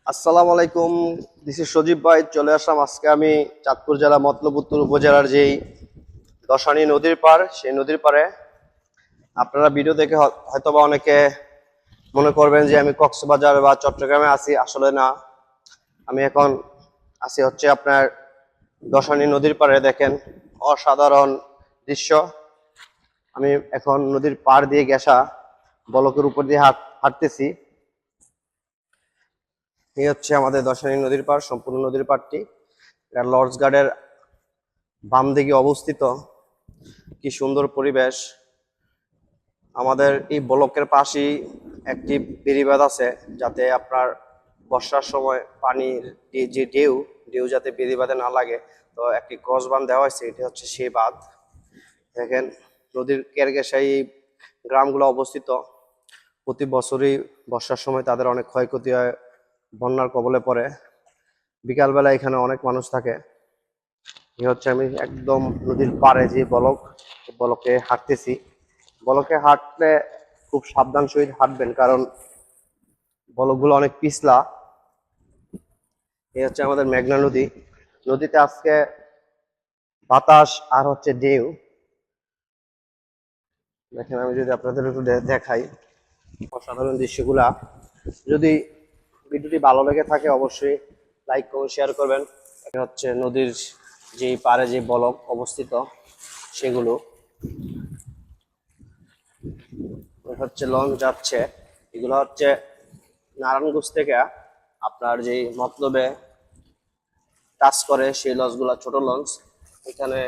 আসসালামু আলাইকুম। This is সজীব ভাই। চলে আসলাম আজকে আমি চাঁদপুর জেলা মতলব উত্তর উপজেলার যেই দশানী নদীর পার, সেই নদীর পারে আপনারা ভিডিও দেখে হয়তোবা অনেকে মনে করবেন যে আমি কক্সবাজার বা চট্টগ্রামে আছি। আসলে না, আমি এখন আছি হচ্ছে আপনার দশানী নদীর পারে। দেখেন অসাধারণ দৃশ্য। আমি এখন নদীর পার দিয়ে গেছা বলকের উপর দিয়ে হাঁটতেছি। এই হচ্ছে আমাদের দশানী নদীর পার, সম্পূর্ণ নদীর পাড়টি। এটা লর্ডস গার্ডের বাম দিকে অবস্থিত। কি সুন্দর পরিবেশ। আমাদের এই ব্লকের পাশেই একটি বেড়িবাঁধ আছে, যাতে আপনার বর্ষার সময় পানির যে ঢেউ ঢেউ যাতে বেড়িবাঁধে না লাগে। তো একটি ক্রস বাঁধ দেওয়া হয়েছে, এটি হচ্ছে সেই বাঁধ। দেখেন নদীর কেরগেশাই গ্রামগুলো অবস্থিত। প্রতি বছরই বর্ষার সময় তাদের অনেক ক্ষয়ক্ষতি হয়, বন্যার কবলে পড়ে। বিকালবেলা এখানে অনেক মানুষ থাকে। এই হচ্ছে আমি একদম নদীর পাড়ে যে বলকে হাঁটতেছি। বলকে হাঁটলে খুব সাবধান সহিত হাঁটবেন, কারণ বলকগুলো অনেক পিছলা। এই হচ্ছে আমাদের মেঘনা নদী। নদীতে আজকে বাতাস আর হচ্ছে ঢেউ। দেখেন আমি যদি আপনাদের একটু দেখাই অসাধারণ দৃশ্যগুলা। যদি ভিডিওটি ভালো লেগে থাকে অবশ্যই লাইক কমেন্ট শেয়ার করবেন। এটা হচ্ছে নদীর যে পাড়ে যে বলক অবস্থিত সেগুলো। হচ্ছে লঞ্চ যাচ্ছে, এগুলো হচ্ছে নারায়ণগঞ্জ থেকে আপনার যে মতলবে কাজ করে সেই লঞ্চগুলো ছোট লঞ্চ। এখানে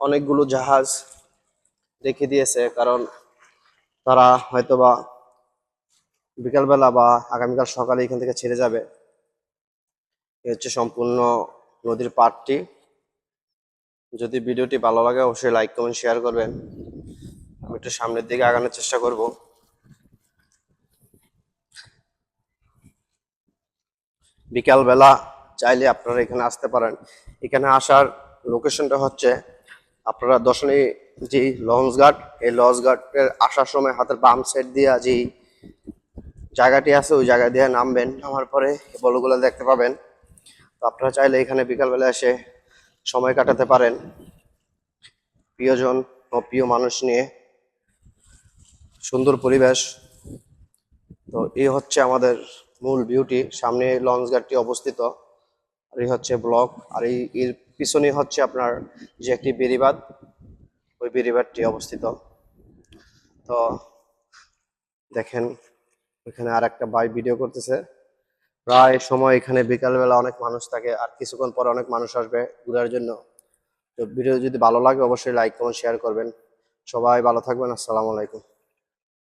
অনেকগুলো জাহাজ রেখে দিয়েছে, কারণ তারা হয়তোবা বিকালবেলা বা আগামীকাল সকালে এখান থেকে ছেড়ে যাবে। এই হচ্ছে সম্পূর্ণ নদীর পাড়টি। যদি ভিডিওটি ভালো লাগে অবশ্যই লাইক কমেন্ট শেয়ার করবেন। আমি একটু সামনের দিকে আগানোর চেষ্টা করব। বিকালবেলা চাইলে আপনারা এখানে আসতে পারেন। এখানে আসার লোকেশনটা হচ্ছে আপনারা দশনী যে লঞ্চ ঘাট, এই লঞ্চ ঘাটের আসার সময় হাতের বাম সাইড দিয়ে যে জায়গাটি আছে ওই জায়গা দিয়ে নামবেন। নামার পরে এই বলগুলো দেখতে পাবেন। তো আপনারা চাইলে এখানে বিকালবেলা এসে সময় কাটাতে পারেন প্রিয়জন ও প্রিয় মানুষ নিয়ে। সুন্দর পরিবেশ। তো এই হচ্ছে আমাদের মূল বিউটি। সামনে লঞ্চ ঘাটটি অবস্থিত, আর এই হচ্ছে ব্লক। আর এর পিছনে হচ্ছে আপনার যে একটি বেড়িবাঁধ, ওই বেড়িবাঁধটি অবস্থিত। তো দেখেন এখানে আর একটা ভাই ভিডিও করতেছে। প্রায় সময় এখানে বিকালবেলা অনেক মানুষ থাকে, আর কিছুক্ষণ পরে অনেক মানুষ আসবে ঘোরার জন্য। তো ভিডিও যদি ভালো লাগে অবশ্যই লাইক কমেন্ট শেয়ার করবেন। সবাই ভালো থাকবেন। আসসালামু আলাইকুম।